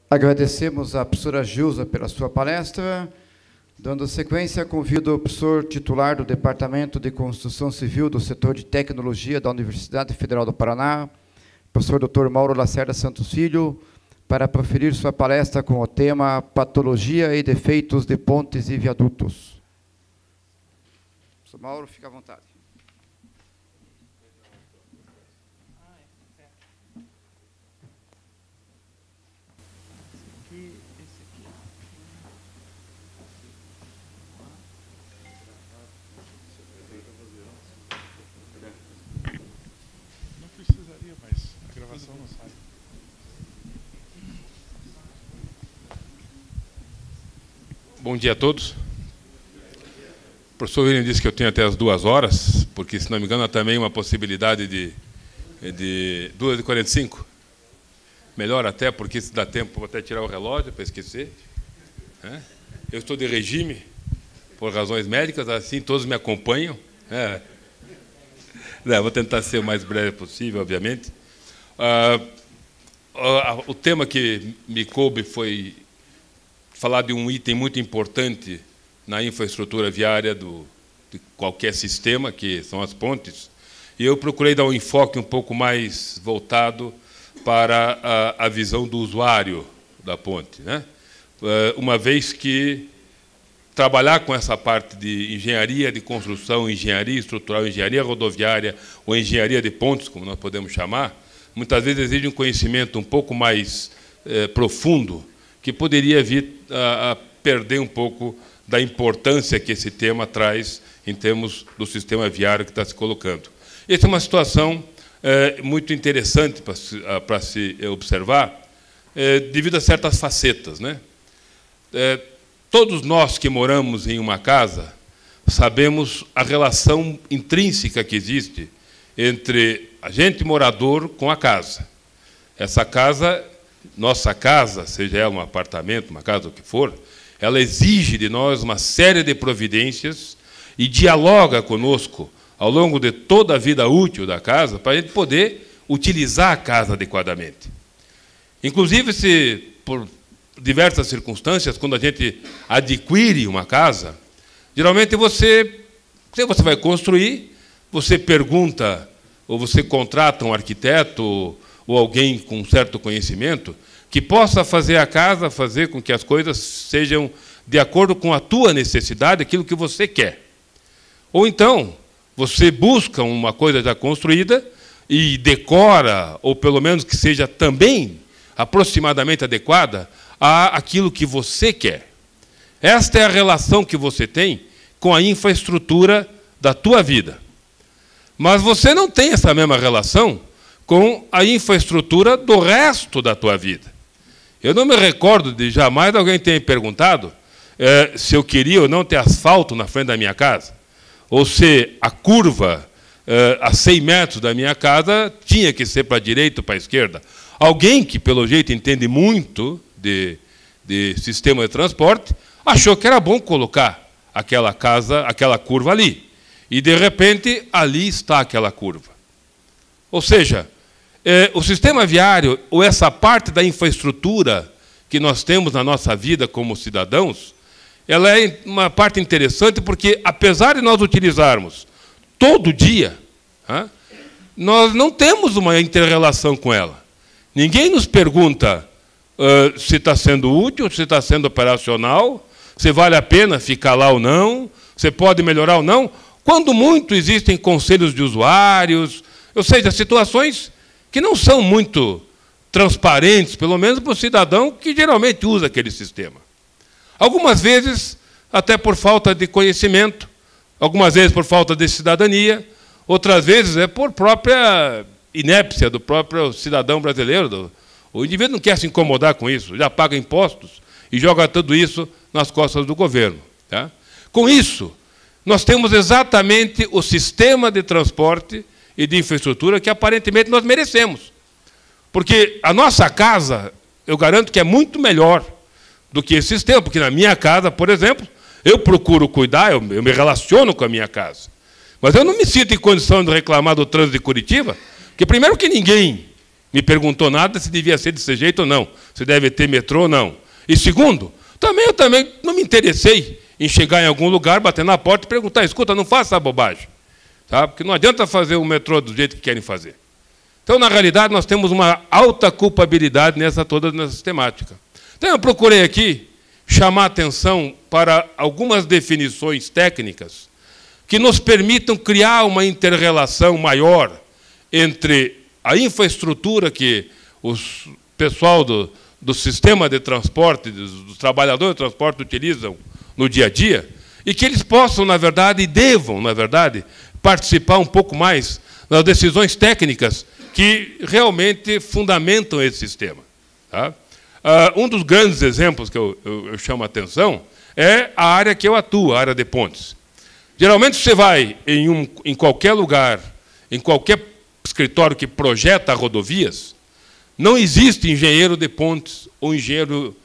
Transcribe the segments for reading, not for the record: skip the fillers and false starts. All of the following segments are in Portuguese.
Agradecemos à professora Gilza pela sua palestra. Dando sequência, convido o professor titular do Departamento de Construção Civil do Setor de Tecnologia da Universidade Federal do Paraná, professor Dr. Mauro Lacerda Santos Filho, para proferir sua palestra com o tema Patologia e Defeitos de Pontes e Viadutos. Professor Mauro, fique à vontade. Bom dia a todos. O professor William disse que eu tenho até as 2 horas, porque, se não me engano, há também uma possibilidade de 2h45. Melhor até, porque se dá tempo, vou até tirar o relógio para esquecer. Eu estou de regime, por razões médicas, assim todos me acompanham. Vou tentar ser o mais breve possível, obviamente. O tema que me coube foi falar de um item muito importante na infraestrutura viária de qualquer sistema, que são as pontes, e eu procurei dar um enfoque um pouco mais voltado para a visão do usuário da ponte, uma vez que trabalhar com essa parte de engenharia de construção, engenharia estrutural, engenharia rodoviária ou engenharia de pontes, como nós podemos chamar, muitas vezes exige um conhecimento um pouco mais profundo, que poderia vir a perder um pouco da importância que esse tema traz em termos do sistema viário que está se colocando. Essa é uma situação muito interessante para se observar, devido a certas facetas, todos nós que moramos em uma casa sabemos a relação intrínseca que existe entre a gente morador com a casa. Essa casa, nossa casa, seja ela um apartamento, uma casa, o que for, ela exige de nós uma série de providências e dialoga conosco ao longo de toda a vida útil da casa para a gente poder utilizar a casa adequadamente. Inclusive, se por diversas circunstâncias, quando a gente adquire uma casa, geralmente se você vai construir, você pergunta ou você contrata um arquiteto ou alguém com certo conhecimento que possa fazer a casa, fazer com que as coisas sejam de acordo com a tua necessidade, aquilo que você quer. Ou então, você busca uma coisa já construída e decora, ou pelo menos que seja também aproximadamente adequada àquilo que você quer. Esta é a relação que você tem com a infraestrutura da tua vida. Mas você não tem essa mesma relação com a infraestrutura do resto da tua vida. Eu não me recordo de jamais alguém ter me perguntado se eu queria ou não ter asfalto na frente da minha casa, ou se a curva a 100 metros da minha casa tinha que ser para a direita ou para a esquerda. Alguém que, pelo jeito, entende muito de sistema de transporte, achou que era bom colocar aquela curva ali. E, de repente, ali está aquela curva. Ou seja, o sistema viário, ou essa parte da infraestrutura que nós temos na nossa vida como cidadãos, ela é uma parte interessante porque, apesar de nós utilizarmos todo dia, nós não temos uma inter-relação com ela. Ninguém nos pergunta se está sendo útil, se está sendo operacional, se vale a pena ficar lá ou não, se pode melhorar ou não. Quando muito existem conselhos de usuários, ou seja, situações que não são muito transparentes, pelo menos para o cidadão que geralmente usa aquele sistema. Algumas vezes, até por falta de conhecimento, algumas vezes por falta de cidadania, outras vezes é por própria inépcia do próprio cidadão brasileiro. O indivíduo não quer se incomodar com isso, já paga impostos e joga tudo isso nas costas do governo. Com isso, nós temos exatamente o sistema de transporte e de infraestrutura que aparentemente nós merecemos. Porque a nossa casa, eu garanto que é muito melhor do que esse sistema, porque na minha casa, por exemplo, eu procuro cuidar, eu me relaciono com a minha casa. Mas eu não me sinto em condição de reclamar do trânsito de Curitiba, porque primeiro que ninguém me perguntou nada se devia ser desse jeito ou não, se deve ter metrô ou não. E segundo, eu também não me interessei em chegar em algum lugar, bater na porta e perguntar, escuta, não faça bobagem. Tá? Porque não adianta fazer o metrô do jeito que querem fazer. Então, na realidade, nós temos uma alta culpabilidade toda nessa temática. Então, eu procurei aqui chamar a atenção para algumas definições técnicas que nos permitam criar uma inter-relação maior entre a infraestrutura que o pessoal do sistema de transporte, dos trabalhadores de transporte utilizam no dia a dia, e que eles possam, na verdade, e devam, na verdade, participar um pouco mais das decisões técnicas que realmente fundamentam esse sistema. Tá? Um dos grandes exemplos que eu chamo a atenção é a área que eu atuo, a área de pontes. Geralmente, você vai em qualquer lugar, em qualquer escritório que projeta rodovias, não existe engenheiro de pontes ou um engenheiro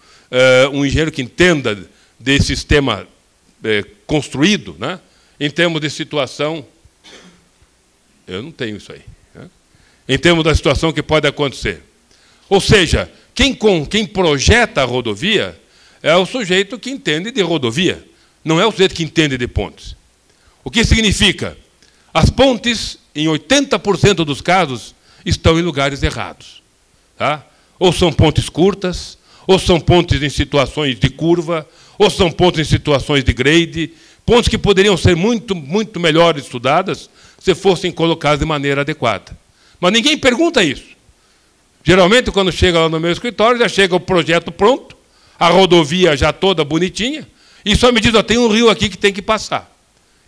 que entenda de sistema construído, né, em termos de situação. Eu não tenho isso aí. Né, em termos da situação que pode acontecer. Ou seja, quem projeta a rodovia é o sujeito que entende de rodovia, não é o sujeito que entende de pontes. O que significa? As pontes, em 80% dos casos, estão em lugares errados. Tá? Ou são pontes curtas, ou são pontes em situações de curva, ou são pontes em situações de grade, pontes que poderiam ser muito, muito melhor estudadas se fossem colocadas de maneira adequada. Mas ninguém pergunta isso. Geralmente, quando chega lá no meu escritório, já chega o projeto pronto, a rodovia já toda bonitinha, e só me diz, tem um rio aqui que tem que passar.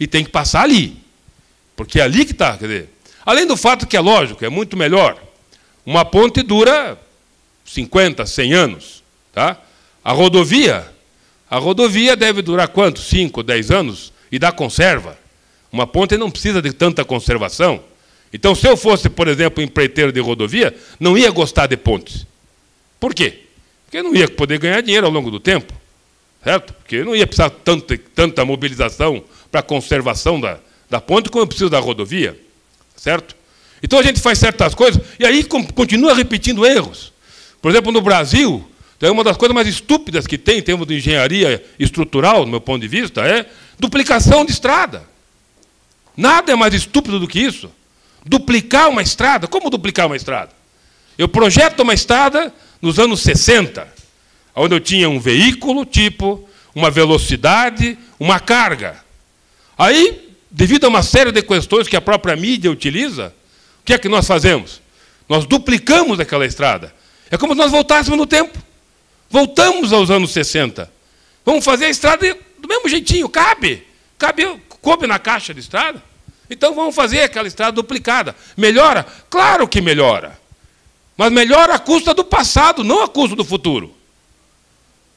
E tem que passar ali. Porque é ali que está. Quer dizer, além do fato que é lógico, é muito melhor. Uma ponte dura 50, 100 anos. Tá? A rodovia deve durar quanto? 5, 10 anos? E dá conserva. Uma ponte não precisa de tanta conservação. Então, se eu fosse, por exemplo, empreiteiro de rodovia, não ia gostar de pontes. Por quê? Porque não ia poder ganhar dinheiro ao longo do tempo. Certo? Porque não ia precisar tanta mobilização para a conservação da ponte como eu preciso da rodovia. Certo? Então, a gente faz certas coisas e aí continua repetindo erros. Por exemplo, no Brasil, uma das coisas mais estúpidas que tem em termos de engenharia estrutural, do meu ponto de vista, é duplicação de estrada. Nada é mais estúpido do que isso. Duplicar uma estrada. Como duplicar uma estrada? Eu projeto uma estrada nos anos 60, onde eu tinha um veículo, tipo, uma velocidade, uma carga. Aí, devido a uma série de questões que a própria mídia utiliza, o que é que nós fazemos? Nós duplicamos aquela estrada. É como se nós voltássemos no tempo. Voltamos aos anos 60. Vamos fazer a estrada do mesmo jeitinho, coube na caixa de estrada. Então vamos fazer aquela estrada duplicada. Melhora? Claro que melhora. Mas melhora à custa do passado, não à custa do futuro.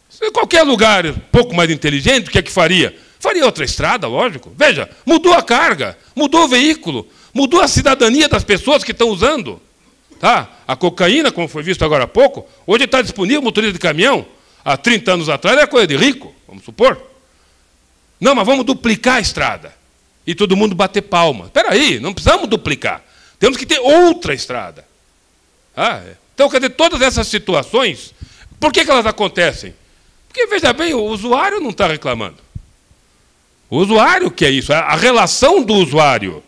Se qualquer lugar um pouco mais inteligente, o que é que faria? Faria outra estrada, lógico. Veja, mudou a carga, mudou o veículo, mudou a cidadania das pessoas que estão usando. Tá? A cocaína, como foi visto agora há pouco, hoje está disponível motorista de caminhão. Há 30 anos atrás era coisa de rico, vamos supor. Não, mas vamos duplicar a estrada. E todo mundo bater palma. Espera aí, não precisamos duplicar. Temos que ter outra estrada. Então, quer dizer, todas essas situações, por que elas acontecem? Porque, veja bem, o usuário não está reclamando. O usuário que é isso. A relação do usuário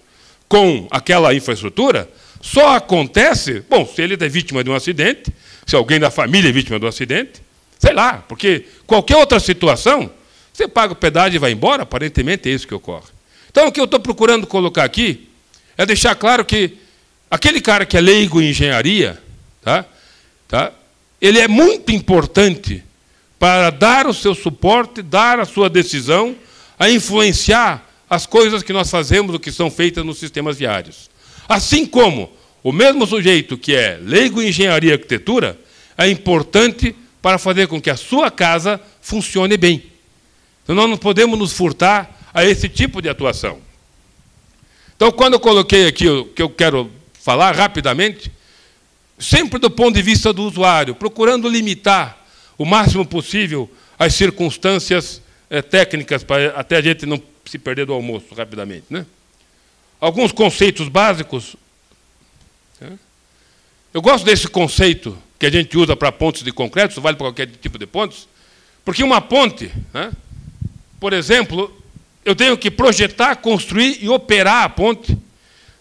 com aquela infraestrutura só acontece, bom, se ele é vítima de um acidente, se alguém da família é vítima de um acidente, sei lá, porque qualquer outra situação, você paga o pedágio e vai embora, aparentemente é isso que ocorre. Então, o que eu estou procurando colocar aqui é deixar claro que aquele cara que é leigo em engenharia, ele é muito importante para dar o seu suporte, dar a sua decisão, a influenciar as coisas que nós fazemos, o que são feitas nos sistemas viários. Assim como o mesmo sujeito que é leigo em engenharia e arquitetura é importante para fazer com que a sua casa funcione bem. Então, nós não podemos nos furtar a esse tipo de atuação. Então, quando eu coloquei aqui o que eu quero falar rapidamente, sempre do ponto de vista do usuário, procurando limitar o máximo possível as circunstâncias técnicas, para até a gente não se perder do almoço rapidamente. Né? Alguns conceitos básicos. Eu gosto desse conceito que a gente usa para pontes de concreto, isso vale para qualquer tipo de pontes, porque uma ponte, né, por exemplo, eu tenho que projetar, construir e operar a ponte,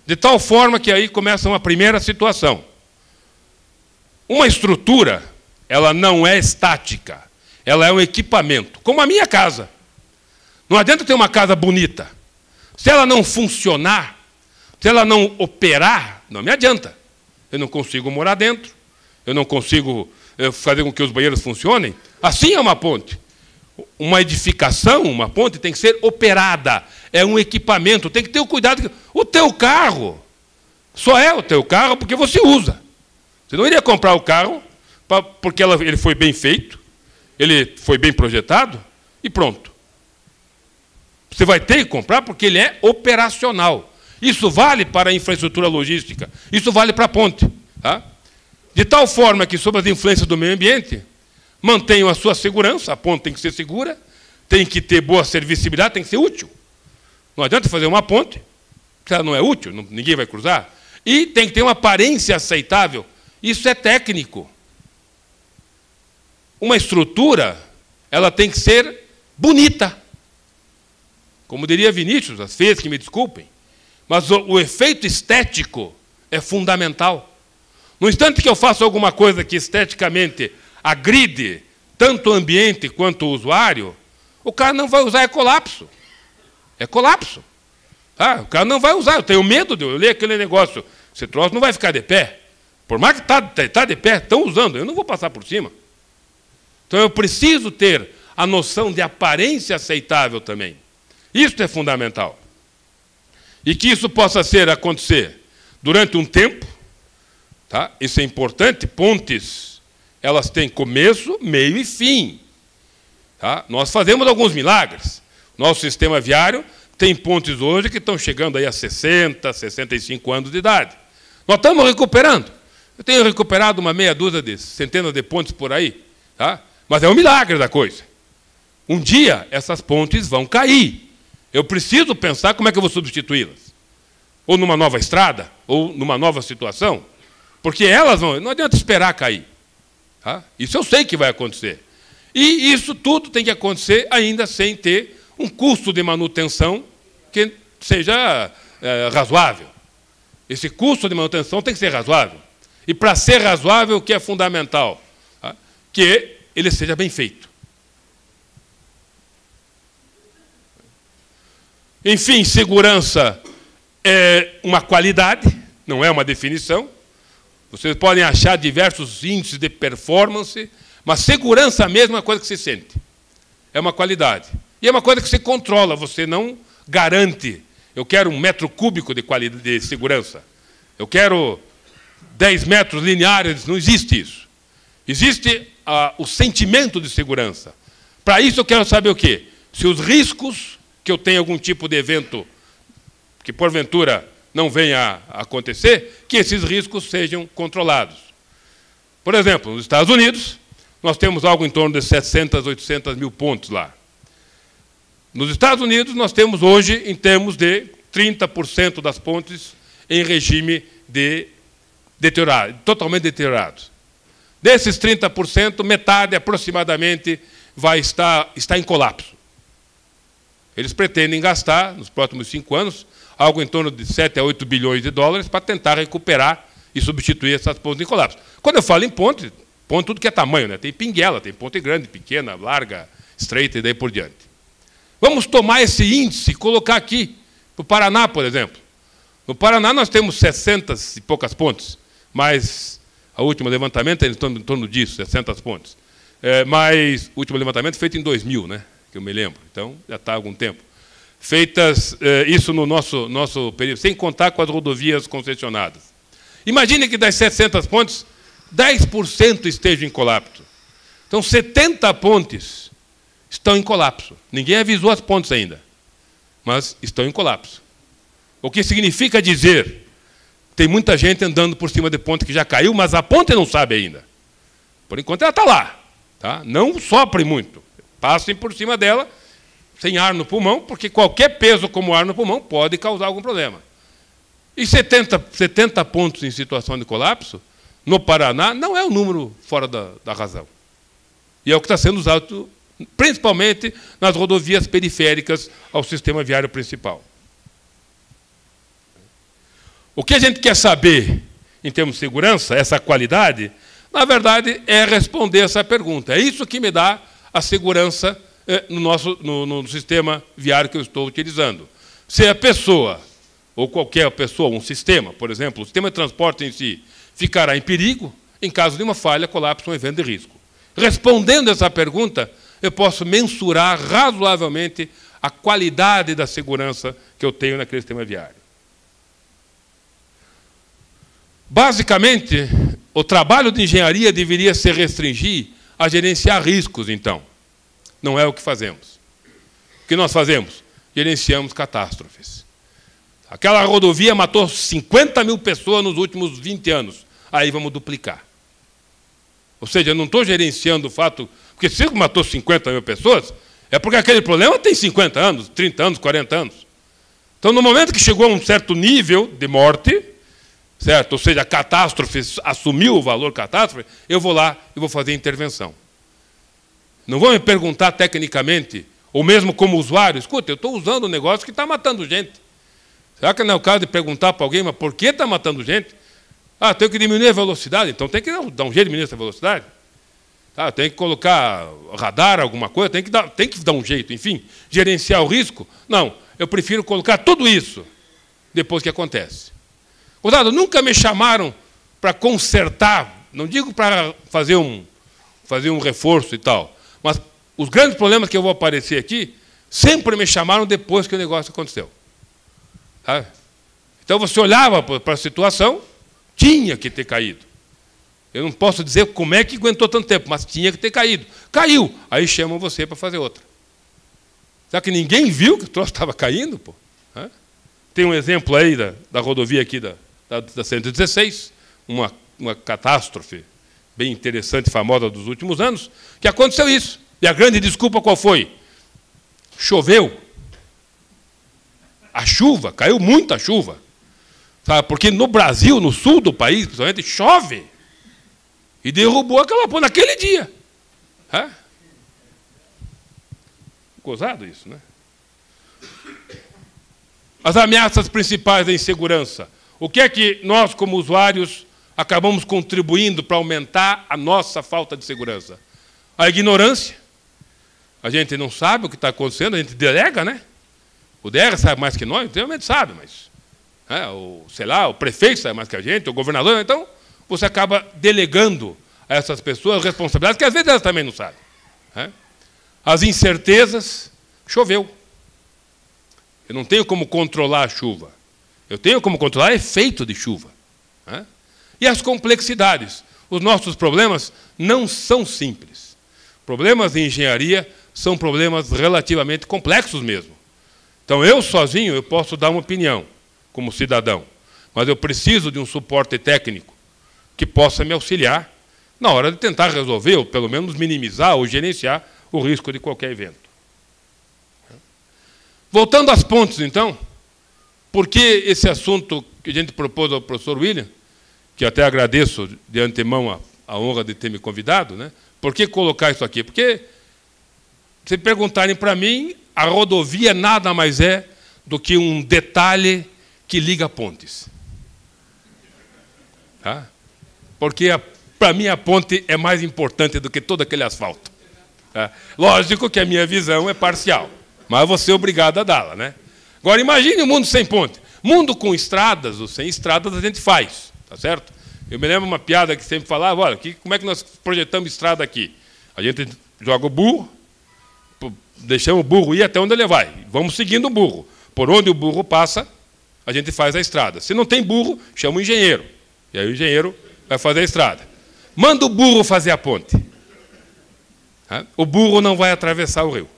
de tal forma que aí começa uma primeira situação. Uma estrutura, ela não é estática, ela é um equipamento, como a minha casa. Não adianta ter uma casa bonita. Se ela não funcionar, se ela não operar, não me adianta. Eu não consigo morar dentro, eu não consigo fazer com que os banheiros funcionem. Assim é uma ponte. Uma edificação, uma ponte, tem que ser operada. É um equipamento, tem que ter o cuidado. O teu carro só é o teu carro porque você usa. Você não iria comprar o carro porque ele foi bem feito, ele foi bem projetado e pronto. Você vai ter que comprar porque ele é operacional. Isso vale para a infraestrutura logística, isso vale para a ponte. Tá? De tal forma que, sob as influências do meio ambiente, mantenham a sua segurança, a ponte tem que ser segura, tem que ter boa servicibilidade, tem que ser útil. Não adianta fazer uma ponte, se ela não é útil, ninguém vai cruzar. E tem que ter uma aparência aceitável. Isso é técnico. Uma estrutura, ela tem que ser bonita. Como diria Vinícius, as feias que me desculpem. Mas o efeito estético é fundamental. No instante que eu faço alguma coisa que esteticamente agride tanto o ambiente quanto o usuário, o cara não vai usar, é colapso. É colapso. Ah, o cara não vai usar, eu tenho medo de eu ler aquele negócio. Esse troço não vai ficar de pé. Por mais que está de pé, estão usando, eu não vou passar por cima. Então eu preciso ter a noção de aparência aceitável também. Isso é fundamental. E que isso possa acontecer durante um tempo, tá? Isso é importante. Pontes, elas têm começo, meio e fim. Tá? Nós fazemos alguns milagres. Nosso sistema viário tem pontes hoje que estão chegando aí a 60, 65 anos de idade. Nós estamos recuperando. Eu tenho recuperado uma meia dúzia de centenas de pontes por aí. Tá? Mas é um milagre da coisa. Um dia, essas pontes vão cair. Eu preciso pensar como é que eu vou substituí-las. Ou numa nova estrada, ou numa nova situação. Porque elas vão... Não adianta esperar cair. Tá? Isso eu sei que vai acontecer. E isso tudo tem que acontecer ainda sem ter um custo de manutenção que seja razoável. Esse custo de manutenção tem que ser razoável. E, para ser razoável, o que é fundamental? Tá? Que ele seja bem feito. Enfim, segurança é uma qualidade, não é uma definição. Vocês podem achar diversos índices de performance, mas segurança mesmo é uma coisa que se sente. É uma qualidade. E é uma coisa que se controla, você não garante. Eu quero 1 metro cúbico de segurança. Eu quero 10 metros lineares, não existe isso. Existe o sentimento de segurança. Para isso eu quero saber o quê? Se os riscos que eu tenho algum tipo de evento que, porventura, não venha a acontecer, que esses riscos sejam controlados. Por exemplo, nos Estados Unidos, nós temos algo em torno de 700, 800 mil pontos lá. Nos Estados Unidos, nós temos hoje, em termos de 30% das pontes em regime de deteriorado, totalmente deteriorados. Desses 30%, metade aproximadamente vai estar em colapso. Eles pretendem gastar, nos próximos 5 anos, algo em torno de 7 a 8 bilhões de dólares para tentar recuperar e substituir essas pontes em colapso. Quando eu falo em ponte tudo que é tamanho, né? Tem pinguela, tem ponte grande, pequena, larga, estreita e daí por diante. Vamos tomar esse índice e colocar aqui, para o Paraná, por exemplo. No Paraná nós temos 60 e poucas pontes, mas o último levantamento é em torno disso, 600 pontes. Mas o último levantamento feito em 2000, né? Que eu me lembro, então já está há algum tempo. Feitas isso no nosso período, sem contar com as rodovias concessionadas. Imagine que das 700 pontes, 10% estejam em colapso. Então, 70 pontes estão em colapso. Ninguém avisou as pontes ainda, mas estão em colapso. O que significa dizer, tem muita gente andando por cima de ponte que já caiu, mas a ponte não sabe ainda. Por enquanto ela está lá. Tá? Não sopre muito. Passem por cima dela, sem ar no pulmão, porque qualquer peso como ar no pulmão pode causar algum problema. E 70 pontos em situação de colapso no Paraná não é um número fora da razão. E é o que está sendo usado, principalmente nas rodovias periféricas ao sistema viário principal. O que a gente quer saber, em termos de segurança, essa qualidade, na verdade, é responder essa pergunta. É isso que me dá a segurança no sistema viário que eu estou utilizando. Se a pessoa, ou qualquer pessoa, um sistema, por exemplo, o sistema de transporte em si, ficará em perigo em caso de uma falha, colapso ou evento de risco. Respondendo essa pergunta, eu posso mensurar razoavelmente a qualidade da segurança que eu tenho naquele sistema viário. Basicamente, o trabalho de engenharia deveria se restringir a gerenciar riscos, então. Não é o que fazemos. O que nós fazemos? Gerenciamos catástrofes. Aquela rodovia matou 50 mil pessoas nos últimos 20 anos. Aí vamos duplicar. Ou seja, eu não estou gerenciando o fato... Porque se matou 50 mil pessoas, é porque aquele problema tem 50 anos, 30 anos, 40 anos. Então, no momento que chegou a um certo nível de morte, certo? Ou seja, a catástrofe assumiu o valor catástrofe, eu vou lá e vou fazer intervenção. Não vão me perguntar tecnicamente, ou mesmo como usuário, escuta, eu estou usando um negócio que está matando gente. Será que não é o caso de perguntar para alguém, mas por que está matando gente? Ah, tenho que diminuir a velocidade, então tem que dar um jeito de diminuir essa velocidade. Tá, tem que colocar radar, alguma coisa, tem que dar um jeito, enfim, gerenciar o risco. Não, eu prefiro colocar tudo isso depois que acontece. Cuidado, nunca me chamaram para consertar, não digo para fazer um reforço e tal, mas os grandes problemas que eu vou aparecer aqui sempre me chamaram depois que o negócio aconteceu. Tá? Então você olhava para a situação, tinha que ter caído. Eu não posso dizer como é que aguentou tanto tempo, mas tinha que ter caído. Caiu, aí chamam você para fazer outra. Será que ninguém viu que o troço estava caindo? Pô? Tem um exemplo aí da rodovia aqui da 116, uma catástrofe bem interessante, famosa dos últimos anos, que aconteceu isso. E a grande desculpa qual foi? Choveu. A chuva, caiu muita chuva. Sabe? Porque no Brasil, no sul do país, principalmente, chove. E derrubou aquela ponte naquele dia. Gozado isso, né? As ameaças principais da insegurança. O que é que nós, como usuários, acabamos contribuindo para aumentar a nossa falta de segurança? A ignorância. A gente não sabe o que está acontecendo, a gente delega, né? O DR sabe mais que nós, realmente sabe, mas... o prefeito sabe mais que a gente, o governador, então... Você acaba delegando a essas pessoas responsabilidades que às vezes elas também não sabem. As incertezas, choveu. Eu não tenho como controlar a chuva. Eu tenho como controlar o efeito de chuva. E as complexidades. Os nossos problemas não são simples. Problemas de engenharia são problemas relativamente complexos mesmo. Então, eu sozinho eu posso dar uma opinião, como cidadão, mas eu preciso de um suporte técnico que possa me auxiliar na hora de tentar resolver, ou pelo menos minimizar ou gerenciar o risco de qualquer evento. Voltando às pontes, então, por que esse assunto que a gente propôs ao professor William, que até agradeço de antemão a honra de ter me convidado, né? Por que colocar isso aqui? Porque, se perguntarem para mim, a rodovia nada mais é do que um detalhe que liga pontes. Tá? Porque, para mim, a ponte é mais importante do que todo aquele asfalto. Tá? Lógico que a minha visão é parcial, mas eu vou ser obrigado a dá-la. Né? Agora, imagine um mundo sem ponte. Mundo com estradas ou sem estradas a gente faz, tá certo? Eu me lembro uma piada que sempre falava, olha, como é que nós projetamos estrada aqui? A gente joga o burro, deixamos o burro ir até onde ele vai. Vamos seguindo o burro. Por onde o burro passa, a gente faz a estrada. Se não tem burro, chama o engenheiro. E aí o engenheiro vai fazer a estrada. Manda o burro fazer a ponte. O burro não vai atravessar o rio.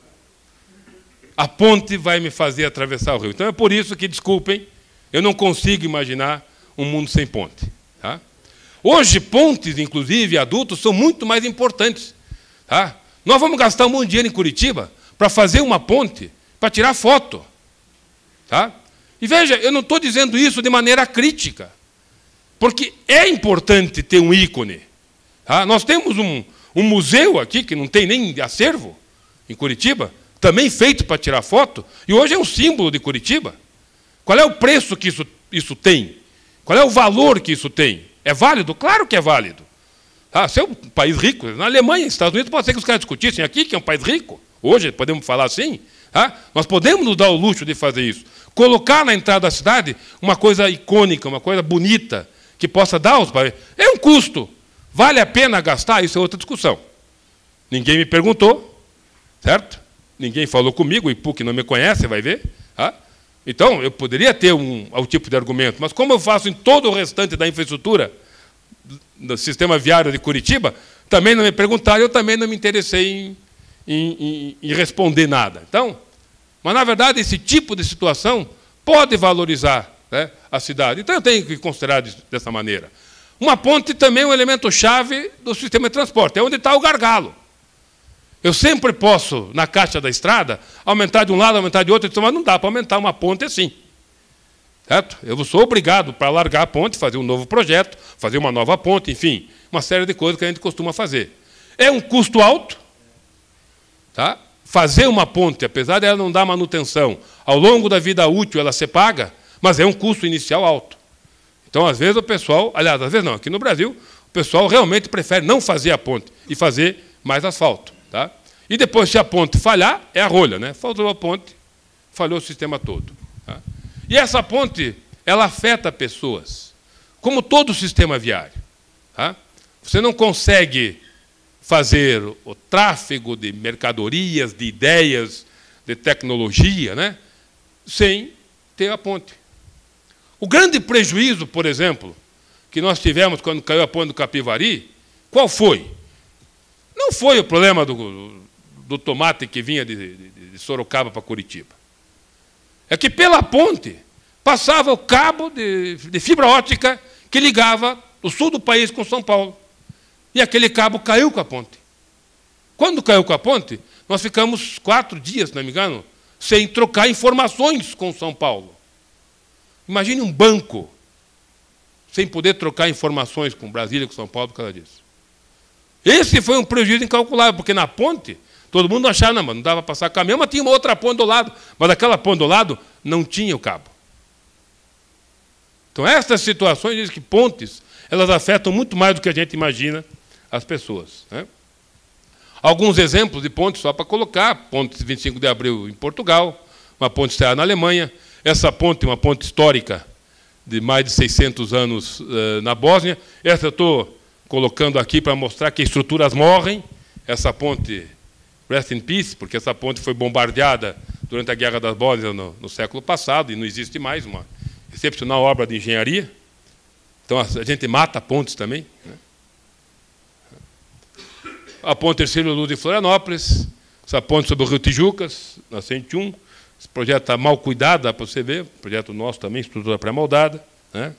A ponte vai me fazer atravessar o rio. Então é por isso que, desculpem, eu não consigo imaginar um mundo sem ponte. Tá? Hoje, pontes, inclusive, adultos, são muito mais importantes. Tá? Nós vamos gastar um monte de dinheiro em Curitiba para fazer uma ponte, para tirar foto. Tá? E veja, eu não estou dizendo isso de maneira crítica. Porque é importante ter um ícone. Tá? Nós temos um museu aqui, que não tem nem acervo, em Curitiba, também feito para tirar foto, e hoje é um símbolo de Curitiba. Qual é o preço que isso tem? Qual é o valor que isso tem? É válido? Claro que é válido. Se é um país rico, na Alemanha, nos Estados Unidos, pode ser que os caras discutissem aqui, que é um país rico, hoje podemos falar assim, nós podemos nos dar o luxo de fazer isso. Colocar na entrada da cidade uma coisa icônica, uma coisa bonita, que possa dar aos países. É um custo. Vale a pena gastar? Isso é outra discussão. Ninguém me perguntou, certo? Ninguém falou comigo, o IPUC não me conhece, vai ver. Então, eu poderia ter um tipo de argumento, mas como eu faço em todo o restante da infraestrutura do sistema viário de Curitiba, também não me perguntaram, eu também não me interessei em responder nada. Então, mas, na verdade, esse tipo de situação pode valorizar, né, a cidade. Então, eu tenho que considerar dessa maneira. Uma ponte também é um elemento-chave do sistema de transporte, é onde está o gargalo. Eu sempre posso, na caixa da estrada, aumentar de um lado, aumentar de outro, mas não dá para aumentar uma ponte assim. Certo? Eu sou obrigado, para largar a ponte, fazer um novo projeto, fazer uma nova ponte, enfim, uma série de coisas que a gente costuma fazer. É um custo alto. Tá? Fazer uma ponte, apesar dela não dar manutenção, ao longo da vida útil ela ser paga, mas é um custo inicial alto. Então, às vezes, o pessoal, aliás, às vezes não, aqui no Brasil, o pessoal realmente prefere não fazer a ponte e fazer mais asfalto. Tá? E depois, se a ponte falhar, é a rolha, né? Faltou a ponte, falhou o sistema todo. Tá? E essa ponte, ela afeta pessoas, como todo o sistema viário. Tá? Você não consegue fazer o tráfego de mercadorias, de ideias, de tecnologia, né, sem ter a ponte. O grande prejuízo, por exemplo, que nós tivemos quando caiu a ponte do Capivari, qual foi? Não foi o problema do tomate que vinha de Sorocaba para Curitiba. É que pela ponte passava o cabo de fibra óptica que ligava o sul do país com São Paulo. E aquele cabo caiu com a ponte. Quando caiu com a ponte, nós ficamos 4 dias, se não me engano, sem trocar informações com São Paulo. Imagine um banco sem poder trocar informações com Brasília e com São Paulo por causa disso. Esse foi um prejuízo incalculável, porque na ponte, todo mundo achava, não dava para passar caminhão, mas tinha uma outra ponte do lado. Mas aquela ponte do lado não tinha o cabo. Então, essas situações dizem que pontes, elas afetam muito mais do que a gente imagina as pessoas. Né? Alguns exemplos de pontes, só para colocar, ponte 25 de Abril em Portugal, uma ponte estreada na Alemanha, essa ponte, uma ponte histórica de mais de 600 anos na Bósnia. Essa eu estou colocando aqui para mostrar que estruturas morrem. Essa ponte, rest in peace, porque essa ponte foi bombardeada durante a Guerra das Bósnias no século passado, e não existe mais, uma excepcional obra de engenharia. Então, a gente mata pontes também. Né? A ponte Ercílio Luz de Florianópolis, essa ponte sobre o Rio Tijucas, na 101. Esse projeto está mal cuidado, dá para você ver. Projeto nosso também, estrutura pré-moldada. Né?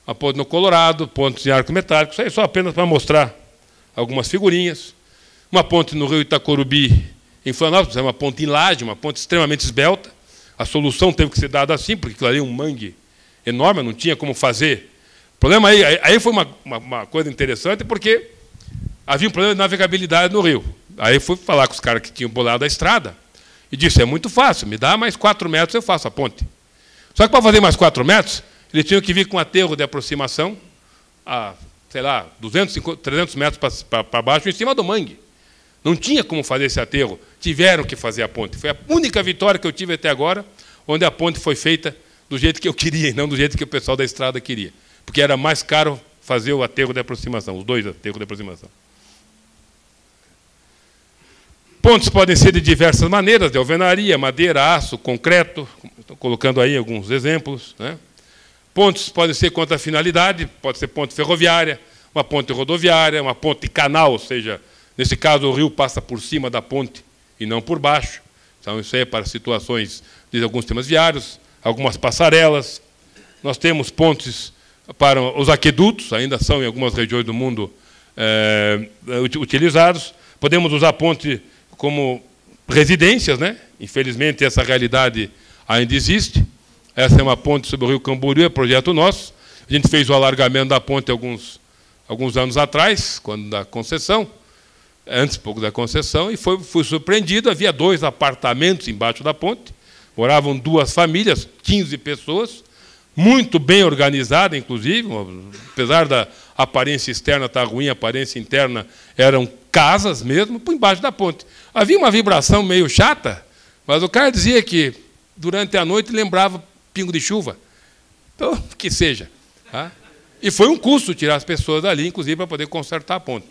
A ponte no Colorado, pontes em arco metálico. Isso aí só apenas para mostrar algumas figurinhas. Uma ponte no Rio Itacorubi, em Florianópolis, é uma ponte em laje, uma ponte extremamente esbelta. A solução teve que ser dada assim, porque aquilo ali é um mangue enorme, não tinha como fazer. O problema aí foi uma coisa interessante, porque havia um problema de navegabilidade no rio. Aí fui falar com os caras que tinham bolado a estrada e disse, é muito fácil, me dá mais 4 metros, eu faço a ponte. Só que para fazer mais 4 metros, eles tinham que vir com um aterro de aproximação a, sei lá, 300 metros para baixo, em cima do mangue. Não tinha como fazer esse aterro, tiveram que fazer a ponte. Foi a única vitória que eu tive até agora, onde a ponte foi feita do jeito que eu queria, e não do jeito que o pessoal da estrada queria. Porque era mais caro fazer o aterro de aproximação, os 2 aterros de aproximação. Pontes podem ser de diversas maneiras, de alvenaria, madeira, aço, concreto, estou colocando aí alguns exemplos. Né? Pontes podem ser quanto à finalidade, pode ser ponte ferroviária, uma ponte rodoviária, uma ponte canal, ou seja, nesse caso o rio passa por cima da ponte e não por baixo. Então isso aí é para situações de alguns sistemas viários, algumas passarelas. Nós temos pontes para os aquedutos, ainda são em algumas regiões do mundo utilizados. Podemos usar ponte como residências, né? Infelizmente, essa realidade ainda existe. Essa é uma ponte sobre o rio Camboriú, é projeto nosso. A gente fez o alargamento da ponte alguns anos atrás, quando da concessão, antes pouco da concessão, e fui surpreendido, havia 2 apartamentos embaixo da ponte, moravam 2 famílias, 15 pessoas, muito bem organizada, inclusive, apesar da aparência externa estar ruim, a aparência interna eram casas mesmo, por embaixo da ponte. Havia uma vibração meio chata, mas o cara dizia que, durante a noite, lembrava pingo de chuva. Então, que seja. Tá? E foi um custo tirar as pessoas dali, inclusive, para poder consertar a ponte.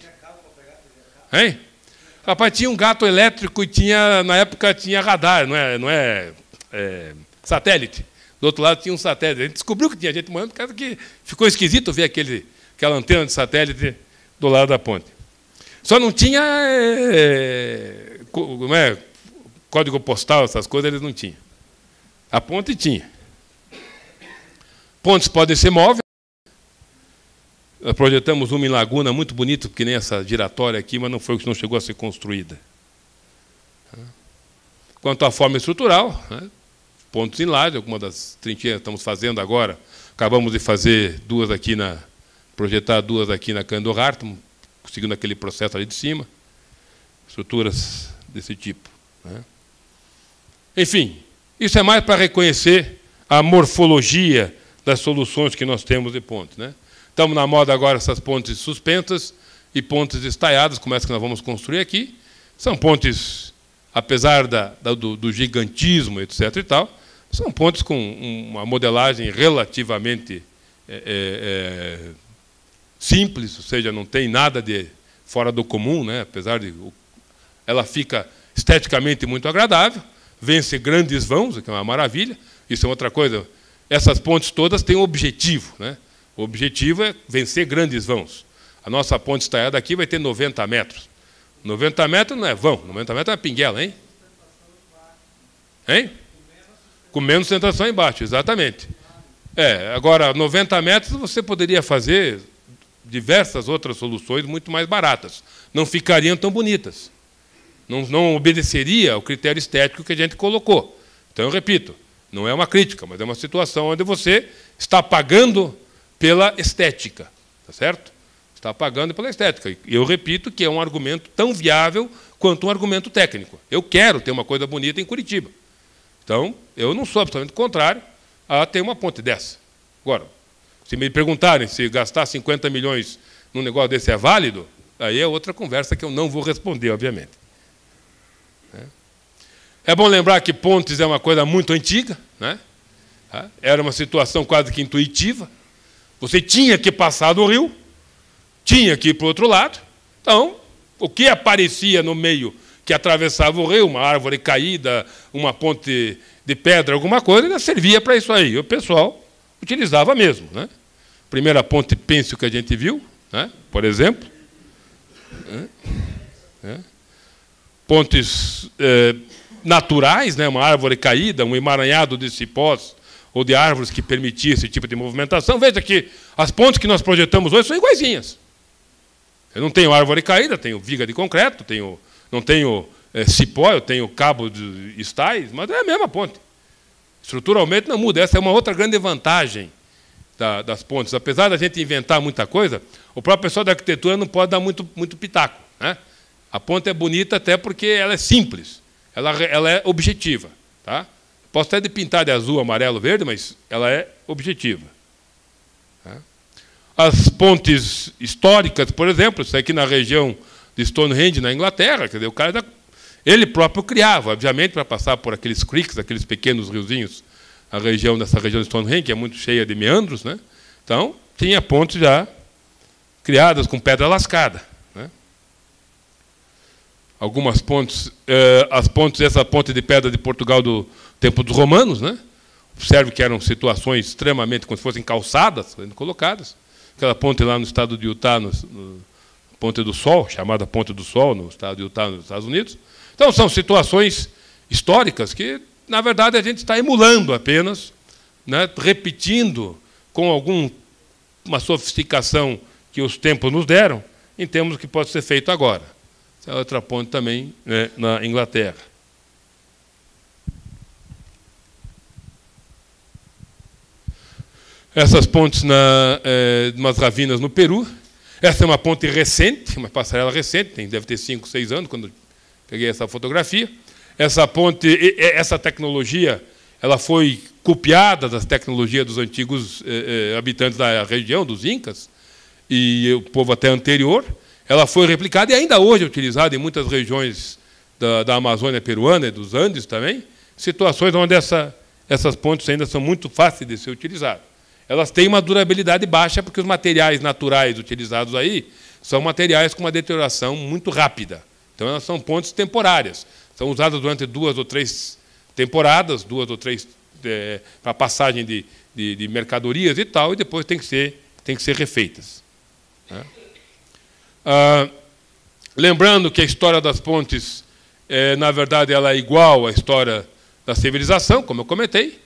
Hein? Rapaz, tinha um gato elétrico e tinha, na época tinha radar, não é satélite. Do outro lado tinha um satélite. A gente descobriu que tinha gente morando, por causa que ficou esquisito ver aquela antena de satélite do lado da ponte. Só não tinha código postal, essas coisas eles não tinham. A ponte tinha. Pontes podem ser móveis. Nós projetamos uma em Laguna, muito bonita, porque nem essa giratória aqui, mas não chegou a ser construída. Quanto à forma estrutural, né, pontos em laje, algumas das trincheiras estamos fazendo agora. Acabamos de fazer projetar 2 aqui na Candorrar, estamos seguindo aquele processo ali de cima. Estruturas desse tipo. Né. Enfim, isso é mais para reconhecer a morfologia das soluções que nós temos de pontes. Né. Estamos na moda agora essas pontes suspensas e pontes estaiadas, como essa que nós vamos construir aqui. São pontes, apesar do gigantismo, etc. e tal, são pontes com uma modelagem relativamente simples, ou seja, não tem nada de fora do comum, né? Apesar de ela fica esteticamente muito agradável, vence grandes vãos, que é uma maravilha. Isso é outra coisa. Essas pontes todas têm um objetivo, né? O objetivo é vencer grandes vãos. A nossa ponte estaiada aqui vai ter 90 metros. 90 metros não é vão, 90 metros é pinguela, hein? Hein? Com menos sustentação embaixo, exatamente. Agora, 90 metros você poderia fazer diversas outras soluções muito mais baratas. Não ficariam tão bonitas. Não obedeceria ao critério estético que a gente colocou. Então, eu repito, não é uma crítica, mas é uma situação onde você está pagando pela estética, tá certo? Está pagando pela estética. E eu repito que é um argumento tão viável quanto um argumento técnico. Eu quero ter uma coisa bonita em Curitiba. Então, eu não sou absolutamente contrário a ter uma ponte dessa. Agora, se me perguntarem se gastar 50 milhões num negócio desse é válido, aí é outra conversa que eu não vou responder, obviamente. É bom lembrar que pontes é uma coisa muito antiga, né? Era uma situação quase que intuitiva. Você tinha que passar do rio, tinha que ir para o outro lado. Então, o que aparecia no meio que atravessava o rio, uma árvore caída, uma ponte de pedra, alguma coisa, ainda servia para isso aí. E o pessoal utilizava mesmo. Né? Primeira ponte pêncil que a gente viu, né? Por exemplo. Pontes naturais, né? Uma árvore caída, um emaranhado de cipós, ou de árvores que permitia esse tipo de movimentação. Veja que as pontes que nós projetamos hoje são iguaizinhas. Eu não tenho árvore caída, tenho viga de concreto, não tenho cipó, eu tenho cabo de estais, mas é a mesma ponte. Estruturalmente não muda. Essa é uma outra grande vantagem das pontes. Apesar da gente inventar muita coisa, o próprio pessoal da arquitetura não pode dar muito pitaco. Né? A ponte é bonita até porque ela é simples, ela é objetiva. Tá? Posso até pintar de azul, amarelo, verde, mas ela é objetiva. As pontes históricas, por exemplo, isso aqui na região de Stonehenge, na Inglaterra, quer dizer, o cara ele próprio criava, obviamente, para passar por aqueles creeks, aqueles pequenos riozinhos, dessa região de Stonehenge, que é muito cheia de meandros, né? Então, tinha pontes já criadas com pedra lascada. Né? Algumas pontes, essa ponte de pedra de Portugal do tempo dos romanos, né? Observe que eram situações extremamente, como se fossem calçadas, colocadas. Aquela ponte lá no estado de Utah, Ponte do Sol, chamada Ponte do Sol, no estado de Utah, nos Estados Unidos. Então, são situações históricas que, na verdade, a gente está emulando apenas, né? Repetindo com uma sofisticação que os tempos nos deram, em termos do que pode ser feito agora. Essa é outra ponte também, né, na Inglaterra. essas pontes umas ravinas no Peru. Essa é uma ponte recente, uma passarela recente, deve ter 5, 6 anos, quando peguei essa fotografia. Essa ponte, essa tecnologia, ela foi copiada das tecnologias dos antigos habitantes da região, dos Incas, e o povo até anterior. Ela foi replicada e ainda hoje é utilizada em muitas regiões da Amazônia peruana e dos Andes também, situações onde essas pontes ainda são muito fáceis de ser utilizadas. Elas têm uma durabilidade baixa porque os materiais naturais utilizados aí são materiais com uma deterioração muito rápida. Então, elas são pontes temporárias. São usadas durante 2 ou 3 temporadas, 2 ou 3 para passagem de mercadorias e tal, e depois tem que ser refeitas. Né? Lembrando que a história das pontes, na verdade, ela é igual à história da civilização, como eu comentei.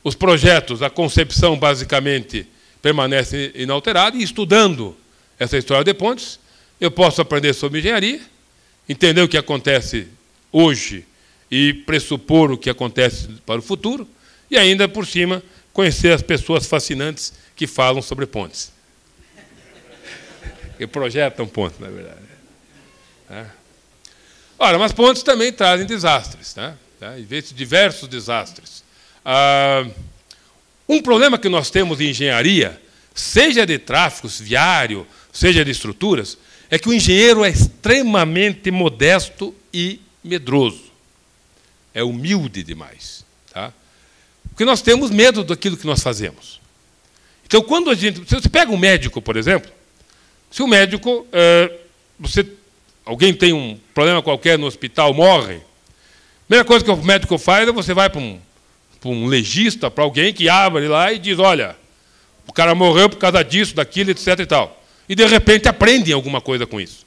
Os projetos, a concepção, basicamente, permanece inalterada, e estudando essa história de pontes, eu posso aprender sobre engenharia, entender o que acontece hoje e pressupor o que acontece para o futuro, e ainda, por cima, conhecer as pessoas fascinantes que falam sobre pontes. Que projetam pontes, na verdade. Ora, mas pontes também trazem desastres, né? E diversos desastres. Um problema que nós temos em engenharia, seja de tráfego viário, seja de estruturas, é que o engenheiro é extremamente modesto e medroso. É humilde demais. Tá? Porque nós temos medo daquilo que nós fazemos. Então, quando se você pega um médico, por exemplo, se o médico, alguém tem um problema qualquer no hospital, morre, a primeira coisa que o médico faz é você vai para um legista, para alguém que abre lá e diz, olha, o cara morreu por causa disso, daquilo, etc. e tal. E, de repente, aprendem alguma coisa com isso.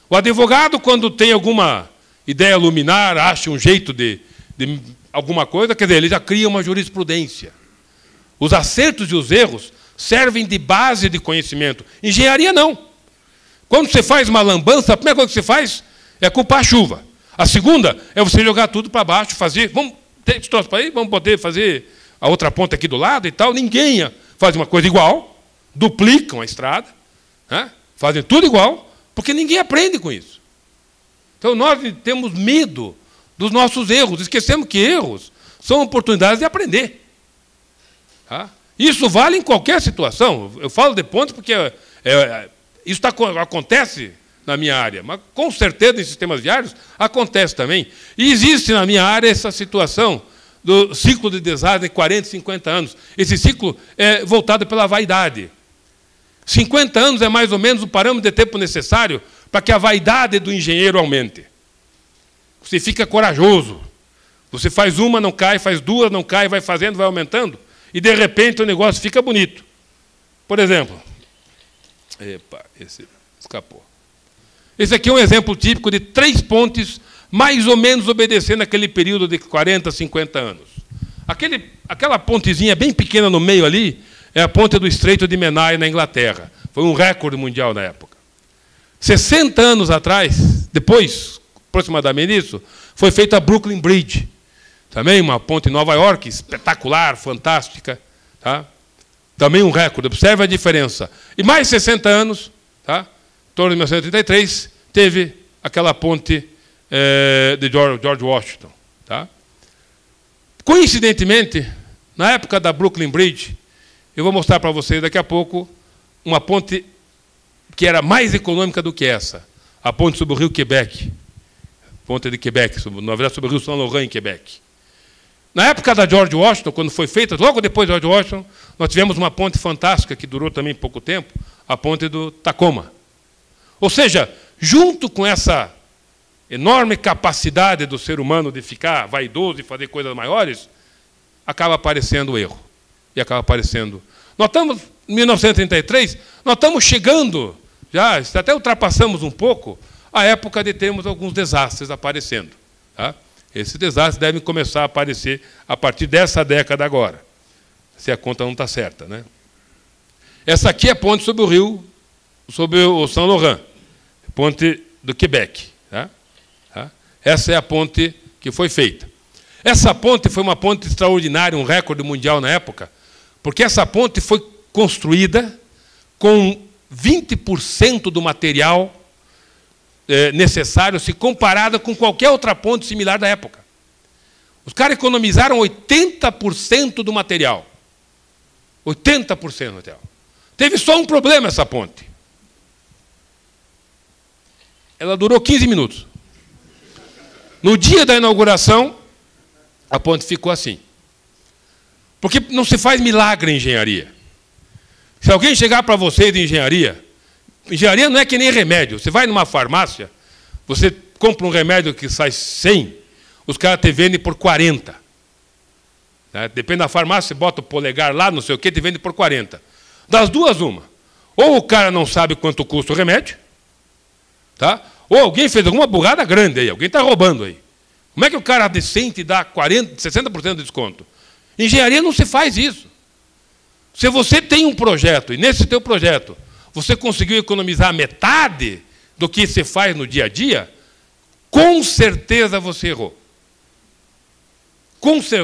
O advogado, quando tem alguma ideia luminar, acha um jeito de alguma coisa, quer dizer, ele já cria uma jurisprudência. Os acertos e os erros servem de base de conhecimento. Engenharia, não. Quando você faz uma lambança, a primeira coisa que você faz é culpar a chuva. A segunda é você jogar tudo para baixo, fazer... Vamos ter esse troço para aí, vamos poder fazer a outra ponta aqui do lado e tal. Ninguém faz uma coisa igual, duplicam a estrada, né? Fazem tudo igual, porque ninguém aprende com isso. Então, nós temos medo dos nossos erros. Esquecemos que erros são oportunidades de aprender. Tá? Isso vale em qualquer situação. Eu falo de pontos porque isso acontece na minha área, mas com certeza em sistemas viários acontece também. E existe na minha área essa situação do ciclo de desastre de 40, 50 anos. Esse ciclo é voltado pela vaidade. 50 anos é mais ou menos o parâmetro de tempo necessário para que a vaidade do engenheiro aumente. Você fica corajoso. Você faz uma, não cai, faz duas, não cai, vai fazendo, vai aumentando, e, de repente, o negócio fica bonito. Por exemplo, esse escapou. Esse aqui é um exemplo típico de 3 pontes, mais ou menos obedecendo aquele período de 40, 50 anos. Aquela pontezinha bem pequena no meio ali é a ponte do Estreito de Menai, na Inglaterra. Foi um recorde mundial na época. 60 anos atrás, depois, aproximadamente isso, foi feita a Brooklyn Bridge. Também uma ponte em Nova York, espetacular, fantástica. Tá? Também um recorde. Observe a diferença. E mais 60 anos, tá? Em torno de 1933, teve aquela ponte de George Washington. Tá? Coincidentemente, na época da Brooklyn Bridge, eu vou mostrar para vocês daqui a pouco uma ponte que era mais econômica do que essa. A ponte sobre o rio Quebec. Ponte de Quebec, na verdade, sobre o rio São Laurent, em Quebec. Na época da George Washington, quando foi feita, logo depois de George Washington, nós tivemos uma ponte fantástica, que durou também pouco tempo, a ponte do Tacoma. Ou seja, junto com essa enorme capacidade do ser humano de ficar vaidoso e fazer coisas maiores, acaba aparecendo o erro. E acaba aparecendo... Nós estamos, em 1933, nós estamos chegando, já até ultrapassamos um pouco, a época de termos alguns desastres aparecendo. Tá? Esses desastres devem começar a aparecer a partir dessa década agora, se a conta não está certa. Né? Essa aqui é a ponte sobre o rio, sobre o São Laurent, ponte do Quebec. Tá? Essa é a ponte que foi feita. Essa ponte foi uma ponte extraordinária, um recorde mundial na época, Porque essa ponte foi construída com 20% do material necessário se comparada com qualquer outra ponte similar da época. Os caras economizaram 80% do material. 80% do material. Teve só um problema essa ponte. Ela durou 15 minutos. No dia da inauguração, a ponte ficou assim. Porque não se faz milagre em engenharia. Se alguém chegar para você de engenharia não é que nem remédio. Você vai numa farmácia, você compra um remédio que sai 100, os caras te vendem por 40. Né? Depende da farmácia, você bota o polegar lá, não sei o quê, te vende por 40. Das duas, uma. Ou o cara não sabe quanto custa o remédio, tá? Ou alguém fez alguma burrada grande aí, alguém está roubando aí. Como é que o cara decente dá 40%, 60% de desconto? Em engenharia não se faz isso. Se você tem um projeto, e nesse teu projeto você conseguiu economizar metade do que se faz no dia a dia, com certeza você errou.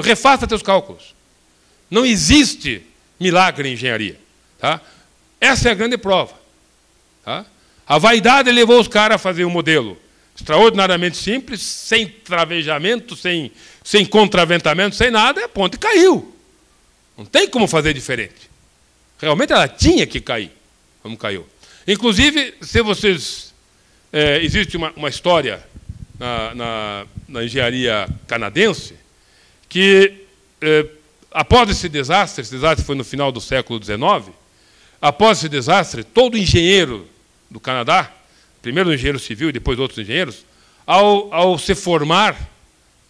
Refaça teus cálculos. Não existe milagre em engenharia. Tá? Essa é a grande prova. Tá? A vaidade levou os caras a fazer um modelo extraordinariamente simples, sem travejamento, sem contraventamento, sem nada, e a ponte caiu. Não tem como fazer diferente. Realmente ela tinha que cair, como caiu. Inclusive, se vocês... existe uma história na engenharia canadense que, após esse desastre foi no final do século XIX, após esse desastre, todo engenheiro do Canadá, primeiro o engenheiro civil e depois outros engenheiros, ao se formar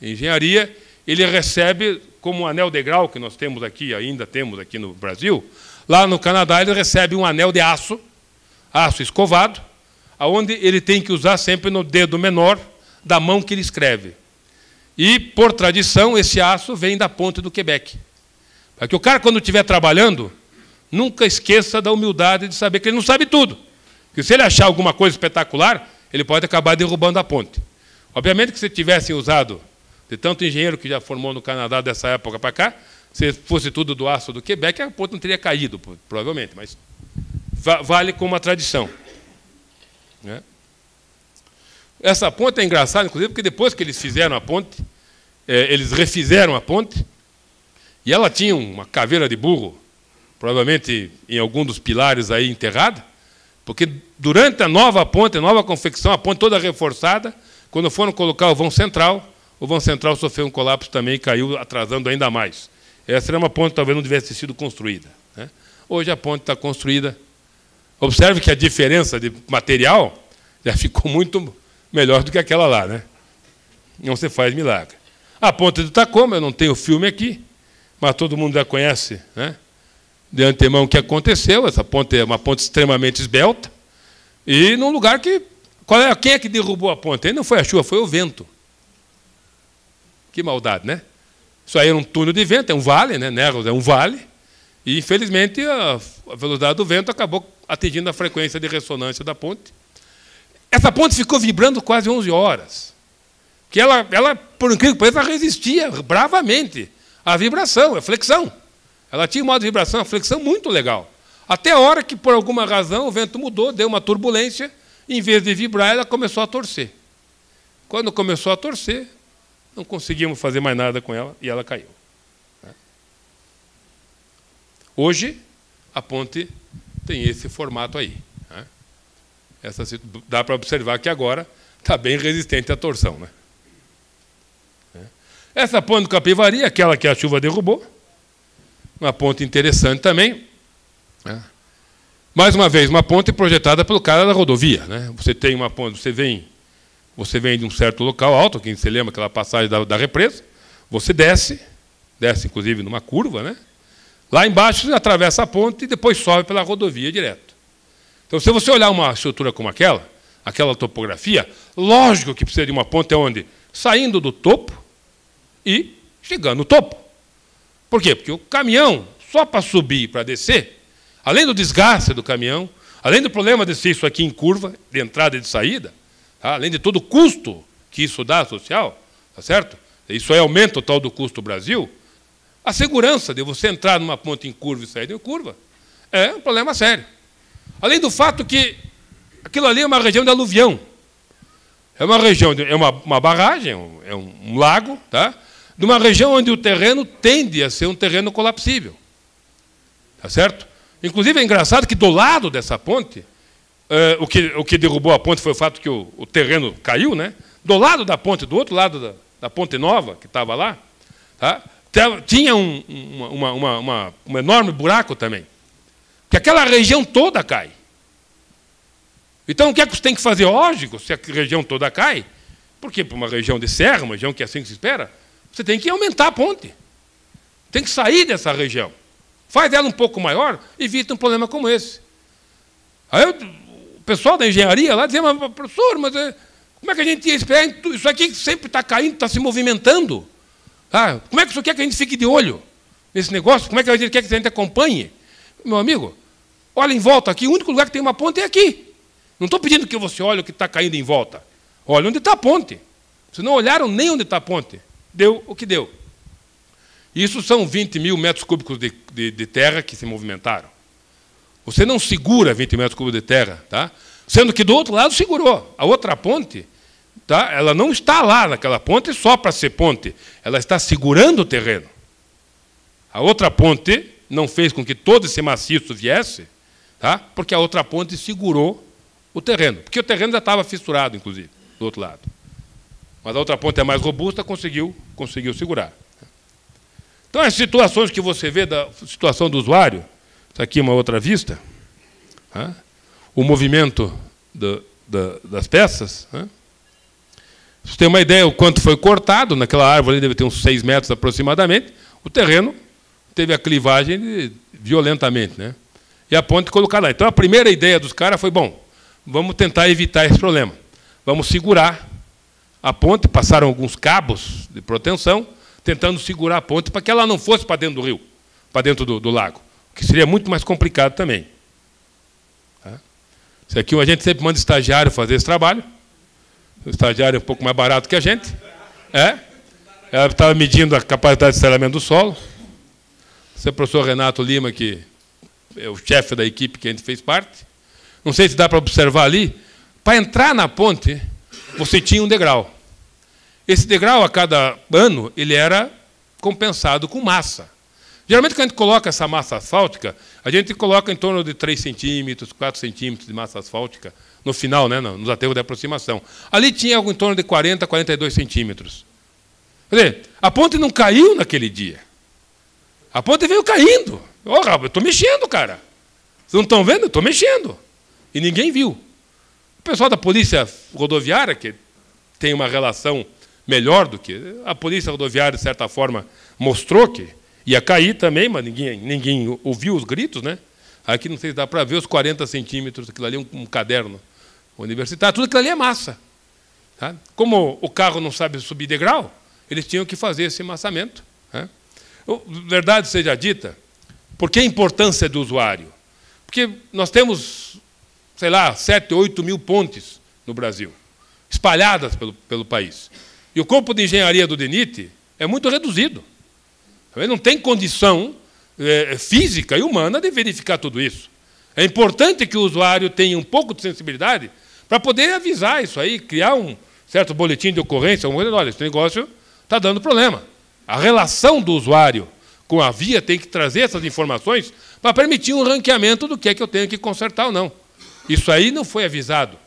em engenharia, ele recebe, como um anel de grau que nós temos aqui, ainda temos aqui no Brasil, lá no Canadá ele recebe um anel de aço escovado, onde ele tem que usar sempre no dedo menor da mão que ele escreve. E, por tradição, esse aço vem da ponte do Quebec. Para que o cara, quando estiver trabalhando, nunca esqueça da humildade de saber que ele não sabe tudo. Porque se ele achar alguma coisa espetacular, ele pode acabar derrubando a ponte. Obviamente que se tivessem usado, de tanto engenheiro que já formou no Canadá dessa época para cá, se fosse tudo do aço do Quebec, a ponte não teria caído, provavelmente, mas vale como uma tradição. Né? Essa ponte é engraçada, inclusive, porque depois que eles fizeram a ponte, eles refizeram a ponte, e ela tinha uma caveira de burro, provavelmente em algum dos pilares aí enterrada, porque durante a nova ponte, a nova confecção, a ponte toda reforçada, quando foram colocar o vão central sofreu um colapso também e caiu, atrasando ainda mais. Essa era uma ponte que talvez não tivesse sido construída. Né? Hoje a ponte está construída. Observe que a diferença de material já ficou muito melhor do que aquela lá. Né? Não se faz milagre. A ponte do Tacoma, eu não tenho filme aqui, mas todo mundo já conhece, né, de antemão o que aconteceu. Essa ponte é uma ponte extremamente esbelta, e num lugar que... Quem é que derrubou a ponte? Aí não foi a chuva, foi o vento. Que maldade, né? Isso aí era um túnel de vento, é um vale, né? Néros é um vale, e, infelizmente, a velocidade do vento acabou atingindo a frequência de ressonância da ponte. Essa ponte ficou vibrando quase 11 horas. Que ela, por incrível que pareça, resistia bravamente à vibração, à flexão. Ela tinha um modo de vibração, uma flexão muito legal. Até a hora que, por alguma razão, o vento mudou, deu uma turbulência, e, em vez de vibrar, ela começou a torcer. Quando começou a torcer, não conseguimos fazer mais nada com ela, e ela caiu. Hoje, a ponte tem esse formato aí. Dá para observar que agora está bem resistente à torção. Né? Essa ponte do Capivari, aquela que a chuva derrubou, uma ponte interessante também. Né? Mais uma vez, uma ponte projetada pelo cara da rodovia. Né? Você tem uma ponte, você vem de um certo local alto, quem se lembra aquela passagem da represa, você desce inclusive numa curva, né? Lá embaixo você atravessa a ponte e depois sobe pela rodovia direto. Então, se você olhar uma estrutura como aquela topografia, lógico que precisa de uma ponte onde? Saindo do topo e chegando no topo. Por quê? Porque o caminhão, só para subir e para descer, além do desgaste do caminhão, além do problema de ser isso aqui em curva, de entrada e de saída, tá? Além de todo o custo que isso dá social, tá certo? Isso aí aumenta o tal do custo Brasil. A segurança de você entrar numa ponte em curva e sair de curva é um problema sério. Além do fato que aquilo ali é uma região de aluvião. É uma região, é uma barragem, é um lago, tá? De uma região onde o terreno tende a ser um terreno colapsível. Tá certo? Inclusive, é engraçado que do lado dessa ponte, o que derrubou a ponte foi o fato que o terreno caiu, né? Do lado da ponte, do outro lado da ponte nova, que estava lá, tá? Tinha um enorme buraco também. Que aquela região toda cai. Então, o que é que você tem que fazer? Lógico, se a região toda cai, porque para uma região de serra, uma região que é assim que se espera, você tem que aumentar a ponte. Tem que sair dessa região. Faz ela um pouco maior, evita um problema como esse. Aí o pessoal da engenharia lá dizia, mas professor, mas como é que a gente ia esperar? Isso aqui sempre está caindo, está se movimentando. Como é que o senhor quer que a gente fique de olho nesse negócio? Como é que a gente quer que a gente acompanhe? Meu amigo, olha em volta aqui, o único lugar que tem uma ponte é aqui. Não estou pedindo que você olhe o que está caindo em volta. Olha onde está a ponte. Vocês não olharam nem onde está a ponte. Deu o que deu. Isso são 20 mil metros cúbicos de terra que se movimentaram. Você não segura 20 metros cúbicos de terra, tá? Sendo que do outro lado segurou. A outra ponte, tá? Ela não está lá naquela ponte só para ser ponte. Ela está segurando o terreno. A outra ponte não fez com que todo esse maciço viesse, tá? Porque a outra ponte segurou o terreno. Porque o terreno já estava fissurado, inclusive, do outro lado. Mas a outra ponte é mais robusta, conseguiu segurar. Então, as situações que você vê da situação do usuário, isso aqui é uma outra vista, tá? O movimento das peças. Tá? Você tem uma ideia o quanto foi cortado, naquela árvore ali deve ter uns 6 metros aproximadamente, o terreno teve a clivagem violentamente, né? E a ponte colocada lá. Então, a primeira ideia dos caras foi, bom, vamos tentar evitar esse problema. Vamos segurar a ponte, passaram alguns cabos de proteção, tentando segurar a ponte para que ela não fosse para dentro do rio, para dentro do lago, que seria muito mais complicado também. Tá? Isso aqui a gente sempre manda estagiário fazer esse trabalho. O estagiário é um pouco mais barato que a gente. Ela estava medindo a capacidade de estrelamento do solo. Esse é o professor Renato Lima, que é o chefe da equipe que a gente fez parte. Não sei se dá para observar ali. Para entrar na ponte, você tinha um degrau. Esse degrau, a cada ano, ele era compensado com massa. Geralmente, quando a gente coloca essa massa asfáltica, a gente coloca em torno de 3 centímetros, 4 centímetros de massa asfáltica no final, né, nos aterros de aproximação. Ali tinha algo em torno de 40, 42 centímetros. Quer dizer, a ponte não caiu naquele dia. A ponte veio caindo. Eu estou mexendo, cara. Vocês não estão vendo? Eu estou mexendo. E ninguém viu. O pessoal da polícia rodoviária, que tem uma relação melhor do que... A polícia rodoviária, de certa forma, mostrou que ia cair também, mas ninguém ouviu os gritos, né? Aqui não sei se dá para ver os 40 centímetros, aquilo ali é um caderno universitário. Tudo aquilo ali é massa. Tá? Como o carro não sabe subir degrau, eles tinham que fazer esse massamento. Tá? Verdade seja dita, por que a importância do usuário? Porque nós temos, sei lá, 7, 8 mil pontes no Brasil, espalhadas pelo país. E o corpo de engenharia do DENIT é muito reduzido. Ele não tem condição física e humana de verificar tudo isso. É importante que o usuário tenha um pouco de sensibilidade para poder avisar isso aí, criar um certo boletim de ocorrência, olha, esse negócio está dando problema. A relação do usuário com a via tem que trazer essas informações para permitir um ranqueamento do que é que eu tenho que consertar ou não. Isso aí não foi avisado.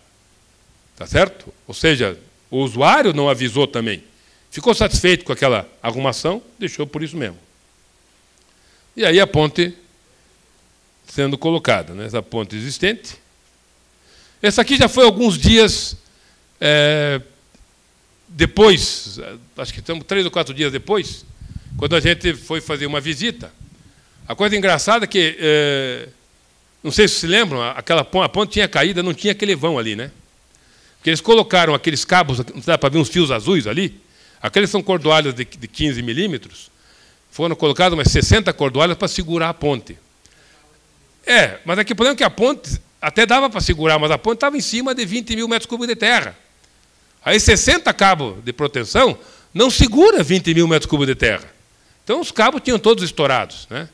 Tá certo? Ou seja, o usuário não avisou também. Ficou satisfeito com aquela arrumação, deixou por isso mesmo. E aí a ponte sendo colocada, né? Essa ponte existente. Essa aqui já foi alguns dias depois, acho que estamos 3 ou 4 dias depois, quando a gente foi fazer uma visita. A coisa engraçada é que, não sei se se lembram, a ponte tinha caído, não tinha aquele vão ali, né? Porque eles colocaram aqueles cabos, não dá para ver uns fios azuis ali, aqueles são cordoalhas de 15 milímetros, foram colocadas umas 60 cordoalhas para segurar a ponte. Mas aqui o problema é que a ponte até dava para segurar, mas a ponte estava em cima de 20 mil metros cúbicos de terra. Aí 60 cabos de proteção não segura 20 mil metros cúbicos de terra. Então, os cabos tinham todos estourados, né?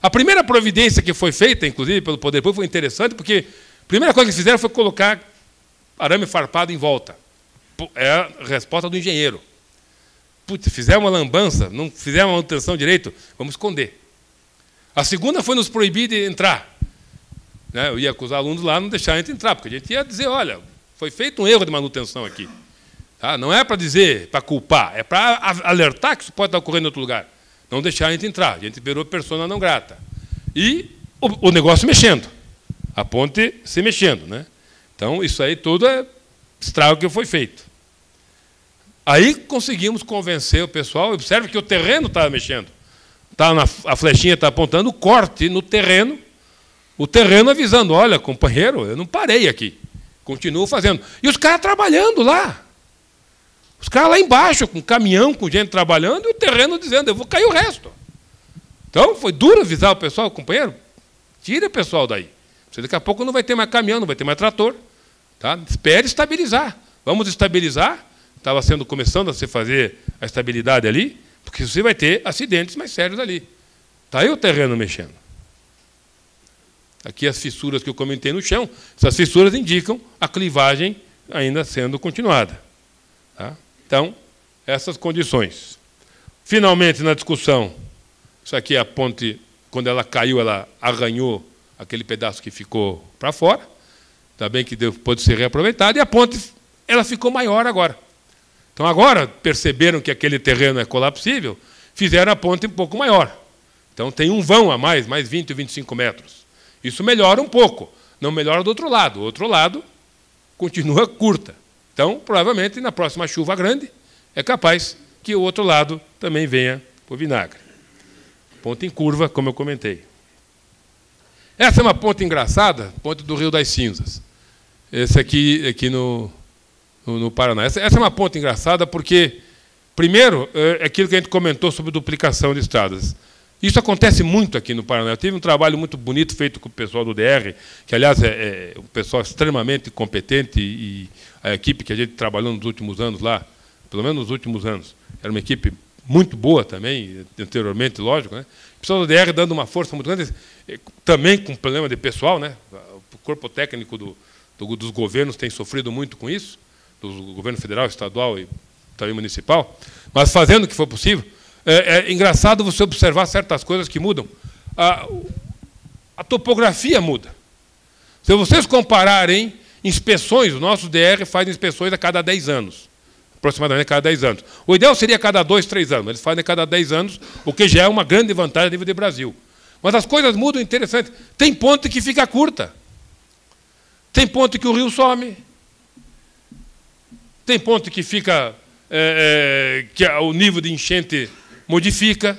A primeira providência que foi feita, inclusive, pelo Poder Público, foi interessante, porque a primeira coisa que fizeram foi colocar arame farpado em volta. É a resposta do engenheiro. Putz, fizeram uma lambança, não fizeram a manutenção direito, vamos esconder. A segunda foi nos proibir de entrar. Né? Eu ia com os alunos lá, não deixar a gente entrar, porque a gente ia dizer, olha, foi feito um erro de manutenção aqui. Tá? Não é para dizer, para culpar, é para alertar que isso pode estar ocorrendo em outro lugar. Não deixar a gente entrar. A gente virou persona não grata. E o negócio mexendo. A ponte se mexendo, né? Então, isso aí tudo é estrago que foi feito. Aí conseguimos convencer o pessoal. Observe que o terreno estava mexendo. A flechinha está apontando o corte no terreno. O terreno avisando, olha, companheiro, eu não parei aqui. Continuo fazendo. E os caras trabalhando lá. Os caras lá embaixo, com caminhão, com gente trabalhando, e o terreno dizendo, eu vou cair o resto. Então, foi duro avisar o pessoal, companheiro, tira o pessoal daí. Você daqui a pouco não vai ter mais caminhão, não vai ter mais trator. Tá? Espere estabilizar. Vamos estabilizar. Estava começando a se fazer a estabilidade ali, porque você vai ter acidentes mais sérios ali. Está aí o terreno mexendo. Aqui as fissuras que eu comentei no chão, essas fissuras indicam a clivagem ainda sendo continuada. Tá? Então, essas condições. Finalmente, na discussão, isso aqui é a ponte, quando ela caiu, ela arranhou aquele pedaço que ficou para fora, ainda bem que pôde ser reaproveitado, e a ponte ela ficou maior agora. Então, agora, perceberam que aquele terreno é colapsível, fizeram a ponte um pouco maior. Então, tem um vão a mais 20 ou 25 metros. Isso melhora um pouco, não melhora do outro lado. O outro lado continua curta. Então, provavelmente, na próxima chuva grande, é capaz que o outro lado também venha para o vinagre. Ponte em curva, como eu comentei. Essa é uma ponte engraçada, ponte do Rio das Cinzas. Esse aqui no Paraná. Essa é uma ponte engraçada porque, primeiro, é aquilo que a gente comentou sobre duplicação de estradas. Isso acontece muito aqui no Paraná. Eu tive um trabalho muito bonito feito com o pessoal do DR, que, aliás, é um pessoal extremamente competente, e a equipe que a gente trabalhou nos últimos anos lá, pelo menos nos últimos anos, era uma equipe muito boa também, anteriormente, lógico, né? O pessoal do DR dando uma força muito grande, também com problema de pessoal, né? O corpo técnico dos governos tem sofrido muito com isso, do governo federal, estadual e também municipal, mas fazendo o que for possível. É engraçado você observar certas coisas que mudam. A topografia muda. Se vocês compararem inspeções, o nosso DR faz inspeções a cada 10 anos. Aproximadamente a cada 10 anos. O ideal seria a cada 2, 3 anos. Eles fazem a cada 10 anos, o que já é uma grande vantagem a nível de Brasil. Mas as coisas mudam interessante. Tem ponte que fica curta. Tem ponte que o rio some. Tem ponte que fica... que o nível de enchente modifica.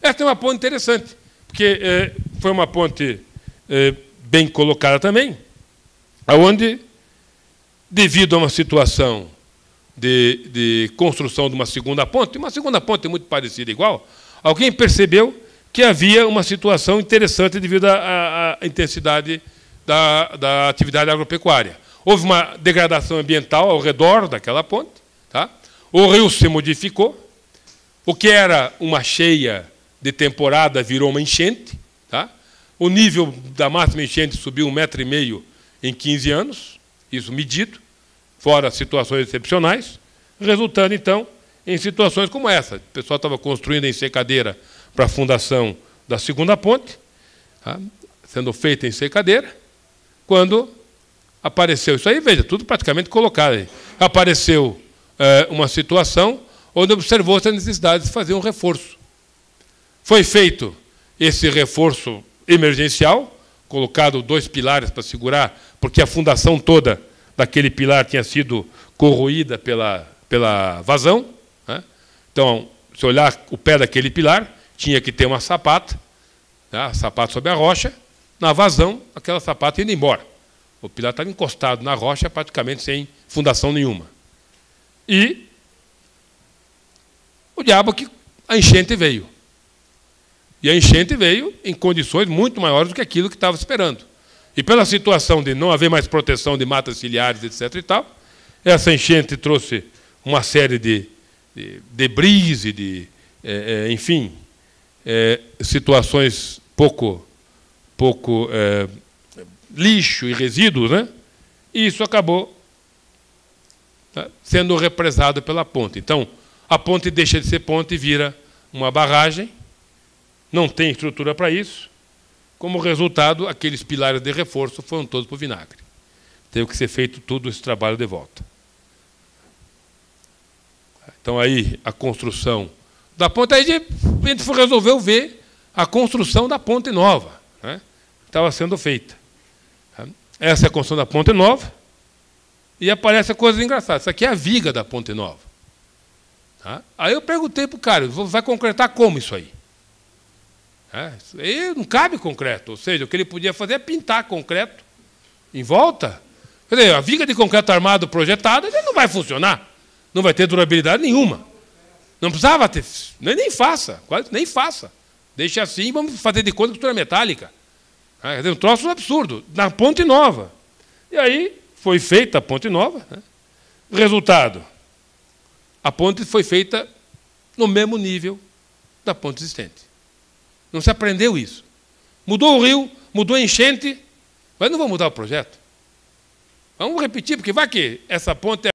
Essa é uma ponte interessante, porque foi uma ponte bem colocada também, onde, devido a uma situação de construção de uma segunda ponte muito parecida igual, alguém percebeu que havia uma situação interessante devido à intensidade da atividade agropecuária. Houve uma degradação ambiental ao redor daquela ponte, tá? O rio se modificou, o que era uma cheia de temporada virou uma enchente, tá? O nível da máxima enchente subiu 1,5 metro em 15 anos, isso medido, fora situações excepcionais, resultando, então, em situações como essa. O pessoal estava construindo a ensecadeira para a fundação da segunda ponte, tá? Sendo feita em secadeira, quando apareceu isso aí, veja, tudo praticamente colocado aí. Apareceu uma situação onde observou-se a necessidade de fazer um reforço. Foi feito esse reforço emergencial, colocado 2 pilares para segurar, porque a fundação toda daquele pilar tinha sido corroída pela vazão, né? Então, se olhar o pé daquele pilar, tinha que ter uma sapata, né? Sapata sobre a rocha, na vazão, aquela sapata indo embora. O pilar estava encostado na rocha, praticamente sem fundação nenhuma. E o diabo que a enchente veio. E a enchente veio em condições muito maiores do que aquilo que estava esperando. E pela situação de não haver mais proteção de matas ciliares, etc. e tal, essa enchente trouxe uma série de debris e enfim, situações pouco lixo e resíduos, né? E isso acabou, tá, sendo represado pela ponte. Então, a ponte deixa de ser ponte e vira uma barragem, não tem estrutura para isso. Como resultado, aqueles pilares de reforço foram todos para o vinagre. Teve que ser feito todo esse trabalho de volta. Então, aí, a construção da ponte, aí a gente resolveu ver a construção da ponte nova, né, que estava sendo feita. Essa é a construção da ponte nova, e aparece a coisa engraçada. Isso aqui é a viga da ponte nova. Tá? Aí eu perguntei para o cara, vai concretar como isso aí? Isso aí não cabe concreto, ou seja, o que ele podia fazer é pintar concreto em volta. Quer dizer, a viga de concreto armado projetada não vai funcionar, não vai ter durabilidade nenhuma. Não precisava ter, nem faça, quase nem faça. Deixe assim, vamos fazer de conta que estrutura metálica. Quer dizer, um troço absurdo, na ponte nova. E aí foi feita a ponte nova. Né? Resultado, a ponte foi feita no mesmo nível da ponte existente. Não se aprendeu isso. Mudou o rio, mudou a enchente, mas não vamos mudar o projeto. Vamos repetir, porque vai que essa ponte